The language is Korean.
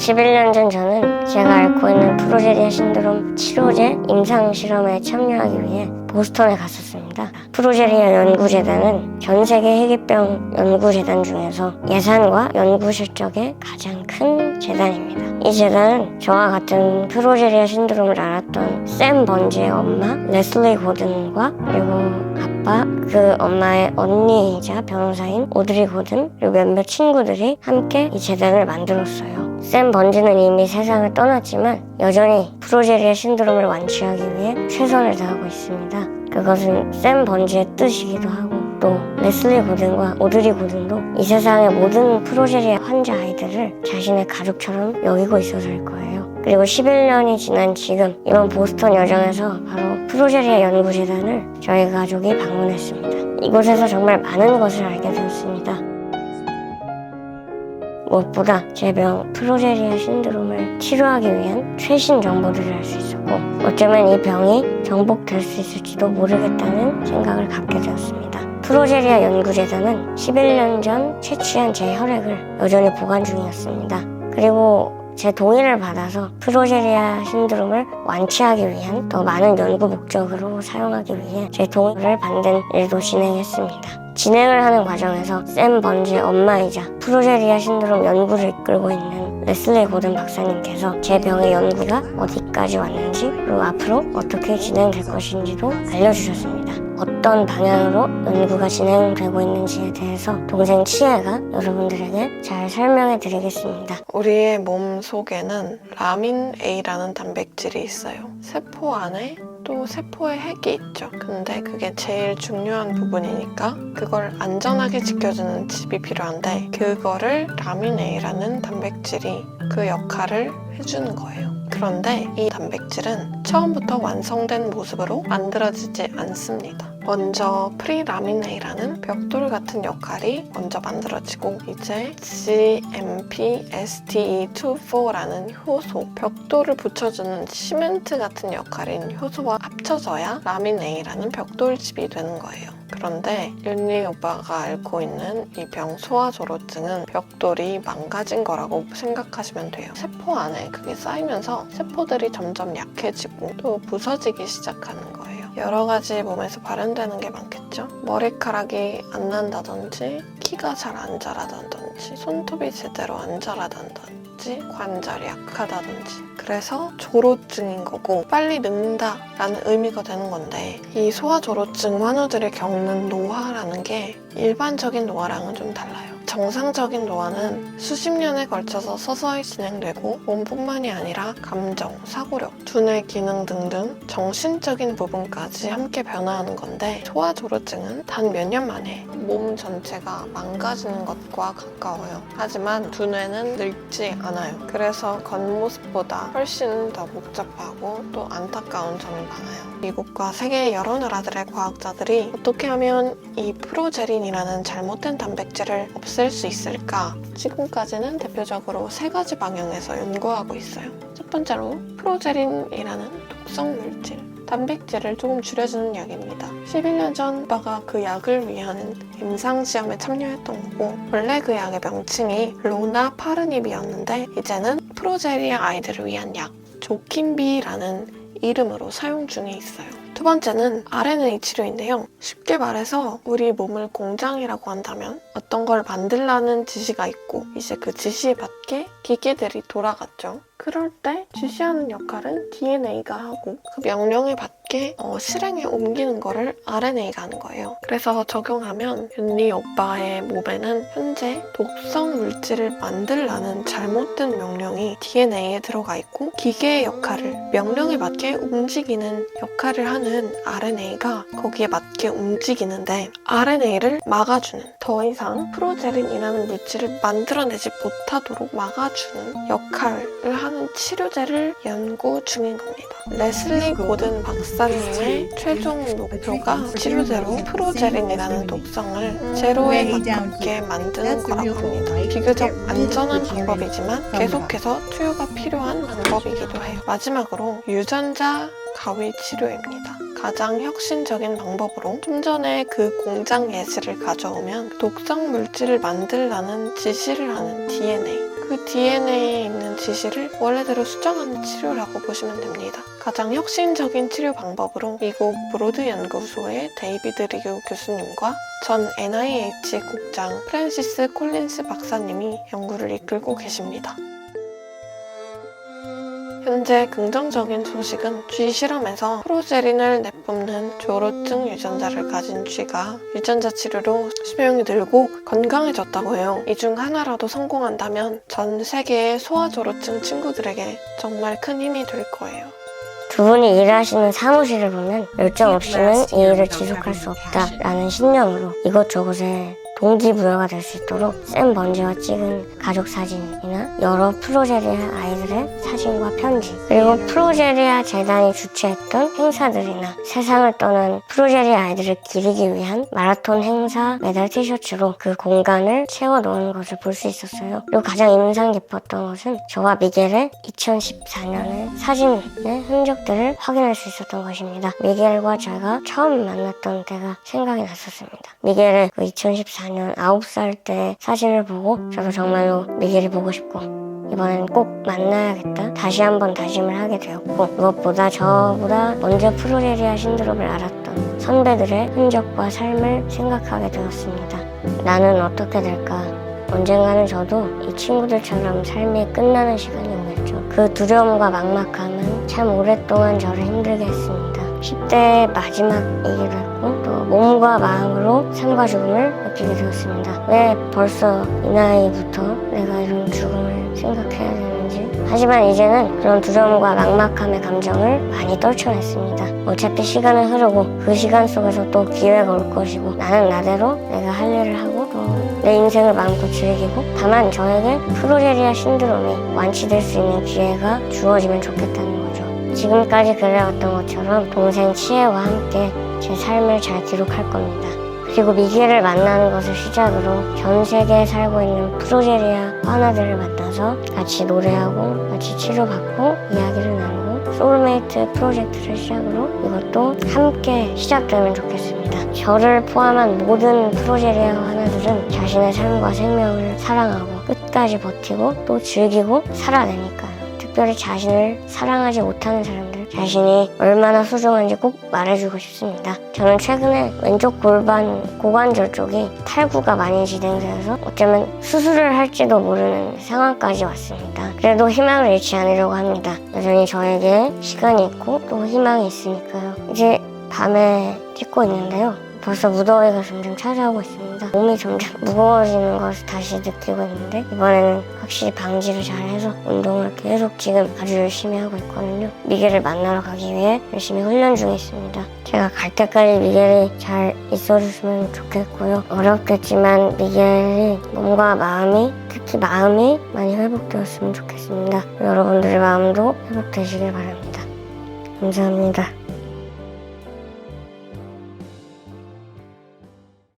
11년 전 저는 제가 앓고 있는 프로제리아 신드롬 치료제 임상실험에 참여하기 위해 보스턴에 갔었습니다. 프로제리아 연구재단은 전 세계 희귀병 연구재단 중에서 예산과 연구 실적에 가장 큰 재단입니다. 이 재단은 저와 같은 프로제리아 신드롬을 앓았던 샘 번지의 엄마 레슬리 고든과 그리고 아빠, 그 엄마의 언니이자 변호사인 오드리 고든, 그리고 몇몇 친구들이 함께 이 재단을 만들었어요. 샘 번지는 이미 세상을 떠났지만 여전히 프로제리아 신드롬을 완치하기 위해 최선을 다하고 있습니다. 그것은 샘 번지의 뜻이기도 하고 또 레슬리 고든과 오드리 고든도 이 세상의 모든 프로제리아 환자 아이들을 자신의 가족처럼 여기고 있어서일 거예요. 그리고 11년이 지난 지금 이번 보스턴 여정에서 바로 프로제리아 연구재단을 저희 가족이 방문했습니다. 이곳에서 정말 많은 것을 알게 되었습니다. 무엇보다 제 병 프로제리아 신드롬을 치료하기 위한 최신 정보들을 알 수 있었고 어쩌면 이 병이 정복될 수 있을지도 모르겠다는 생각을 갖게 되었습니다. 프로제리아 연구재단은 11년 전 채취한 제 혈액을 여전히 보관 중이었습니다. 그리고 제 동의를 받아서 프로제리아 신드롬을 완치하기 위한 더 많은 연구 목적으로 사용하기 위해 제 동의를 받는 일도 진행했습니다. 진행을 하는 과정에서 샘 번지의 엄마이자 프로제리아 신드롬 연구를 이끌고 있는 레슬리 고든 박사님께서 제 병의 연구가 어디까지 왔는지 그리고 앞으로 어떻게 진행될 것인지도 알려주셨습니다. 어떤 방향으로 연구가 진행되고 있는지에 대해서 동생 치에가 여러분들에게 잘 설명해 드리겠습니다. 우리의 몸 속에는 라민 A라는 단백질이 있어요. 세포 안에 또 세포의 핵이 있죠. 근데 그게 제일 중요한 부분이니까 그걸 안전하게 지켜주는 칩이 필요한데 그거를 라민 A라는 단백질이 그 역할을 해주는 거예요. 그런데 이 단백질은 처음부터 완성된 모습으로 만들어지지 않습니다. 먼저 프리라민 A라는 벽돌 같은 역할이 먼저 만들어지고 이제 GMP-STE24라는 효소, 벽돌을 붙여주는 시멘트 같은 역할인 효소와 합쳐져야 라민 A라는 벽돌집이 되는 거예요. 그런데 윤리 오빠가 앓고 있는 이 병 소아조로증은 벽돌이 망가진 거라고 생각하시면 돼요. 세포 안에 그게 쌓이면서 세포들이 점점 약해지고 또 부서지기 시작하는 거예요. 여러 가지 몸에서 발현되는 게 많겠죠? 머리카락이 안 난다든지 키가 잘 안 자라다든지 손톱이 제대로 안 자라다든지 관절이 약하다든지 그래서 조로증인 거고 빨리 늙는다라는 의미가 되는 건데 이 소아조로증 환우들이 겪는 노화라는 게 일반적인 노화랑은 좀 달라요. 정상적인 노화는 수십 년에 걸쳐서 서서히 진행되고 몸뿐만이 아니라 감정, 사고력, 두뇌 기능 등등 정신적인 부분까지 함께 변화하는 건데 소아조로증은 단 몇 년 만에 몸 전체가 망가지는 것과 가까워요. 하지만 두뇌는 늙지 않아요. 그래서 겉모습보다 훨씬 더 복잡하고 또 안타까운 점이 많아요. 미국과 세계 여러 나라들의 과학자들이 어떻게 하면 이 프로제린이라는 잘못된 단백질을 없앨 수 있을까? 지금까지는 대표적으로 세 가지 방향에서 연구하고 있어요. 첫 번째로 프로제린이라는 독성 물질, 단백질을 조금 줄여주는 약입니다. 11년 전 오빠가 그 약을 위한 임상시험에 참여했던 거고 원래 그 약의 명칭이 로나파르닙이었는데 이제는 프로제리아 아이들을 위한 약 조킨비라는 이름으로 사용 중에 있어요. 두 번째는 RNA 치료인데요. 쉽게 말해서 우리 몸을 공장이라고 한다면 어떤 걸 만들라는 지시가 있고 이제 그 지시에 맞게 기계들이 돌아갔죠. 그럴 때 지시하는 역할은 DNA가 하고 그 명령에 맞게 실행에 옮기는 거를 RNA가 하는 거예요. 그래서 적용하면 윤리 오빠의 몸에는 현재 독성 물질을 만들라는 잘못된 명령이 DNA에 들어가 있고 기계의 역할을 명령에 맞게 움직이는 역할을 하는 RNA가 거기에 맞게 움직이는데 RNA를 막아주는 더 이상 프로제린이라는 물질을 만들어내지 못하도록 막아주는 역할을 하는 치료제를 연구 중인 겁니다. 레슬리 고든 박사님의 최종 목표가 치료제로 프로제린이라는 독성을 제로에 가깝게 만드는 거라고 합니다. 비교적 안전한 방법이지만 계속해서 투여가 필요한 방법이기도 해요. 마지막으로 유전자 가위 치료입니다. 가장 혁신적인 방법으로 좀 전에 그 공장 예시를 가져오면 독성 물질을 만들라는 지시를 하는 DNA 그 그 DNA에 있는 지시를 원래대로 수정하는 치료라고 보시면 됩니다. 가장 혁신적인 치료 방법으로 미국 브로드 연구소의 데이비드 리그 교수님과 전 NIH 국장 프랜시스 콜린스 박사님이 연구를 이끌고 계십니다. 현재 긍정적인 소식은 쥐 실험에서 프로제린을 내뿜는 조로증 유전자를 가진 쥐가 유전자 치료로 수명이 늘고 건강해졌다고 해요. 이 중 하나라도 성공한다면 전 세계의 소아조로증 친구들에게 정말 큰 힘이 될 거예요. 두 분이 일하시는 사무실을 보면 열정 없이는 이 일을 지속할 수 없다라는 신념으로 이곳저곳에 동기부여가 될 수 있도록 샘 번지와 찍은 가족 사진이나 여러 프로제리아 아이들의 사진과 편지, 그리고 프로제리아 재단이 주최했던 행사들이나 세상을 떠난 프로제리아 아이들을 기리기 위한 마라톤 행사 메달 티셔츠로 그 공간을 채워놓은 것을 볼 수 있었어요. 그리고 가장 인상 깊었던 것은 저와 미겔의 2014년의 사진의 흔적들을 확인할 수 있었던 것입니다. 미겔과 제가 처음 만났던 때가 생각이 났었습니다. 미겔의 그 2014년 9살 때 사진을 보고 저도 정말로 미겔이 보고 싶고 이번엔 꼭 만나야겠다 다시 한번 다짐을 하게 되었고, 무엇보다 저보다 먼저 프로제리아 신드롬을 알았던 선배들의 흔적과 삶을 생각하게 되었습니다. 나는 어떻게 될까? 언젠가는 저도 이 친구들처럼 삶이 끝나는 시간이 오겠죠. 그 두려움과 막막함은 참 오랫동안 저를 힘들게 했습니다. 10대의 마지막이기도 했고 또 몸과 마음으로 삶과 죽음을 느끼게 되었습니다. 왜 벌써 이 나이부터 내가 이런 죽음을 생각해야 되는지. 하지만 이제는 그런 두려움과 막막함의 감정을 많이 떨쳐냈습니다. 어차피 시간은 흐르고 그 시간 속에서 또 기회가 올 것이고 나는 나대로 내가 할 일을 하고 또 내 인생을 마음껏 즐기고, 다만 저에게 프로제리아 신드롬이 완치될 수 있는 기회가 주어지면 좋겠다는 거죠. 지금까지 그래왔던 것처럼 동생 치에와 함께 제 삶을 잘 기록할 겁니다. 그리고 미겔을 만나는 것을 시작으로 전 세계에 살고 있는 프로제리아 환아들을 만나서 같이 노래하고 같이 치료받고 이야기를 나누고 소울메이트 프로젝트를 시작으로 이것도 함께 시작되면 좋겠습니다. 저를 포함한 모든 프로제리아 환아들은 자신의 삶과 생명을 사랑하고 끝까지 버티고 또 즐기고 살아내니까요. 특별히 자신을 사랑하지 못하는 사람들, 자신이 얼마나 소중한지 꼭 말해주고 싶습니다. 저는 최근에 왼쪽 골반 고관절 쪽이 탈구가 많이 진행되어서 어쩌면 수술을 할지도 모르는 상황까지 왔습니다. 그래도 희망을 잃지 않으려고 합니다. 여전히 저에게 시간이 있고 또 희망이 있으니까요. 이제 밤에 찍고 있는데요. 벌써 무더위가 점점 찾아오고 있습니다. 몸이 점점 무거워지는 것을 다시 느끼고 있는데 이번에는 확실히 방지를 잘해서 운동을 계속 지금 아주 열심히 하고 있거든요. 미겔을 만나러 가기 위해 열심히 훈련 중에 있습니다. 제가 갈 때까지 미겔이 잘 있어줬으면 좋겠고요. 어렵겠지만 미겔이 몸과 마음이, 특히 마음이 많이 회복되었으면 좋겠습니다. 여러분들의 마음도 회복되시길 바랍니다. 감사합니다.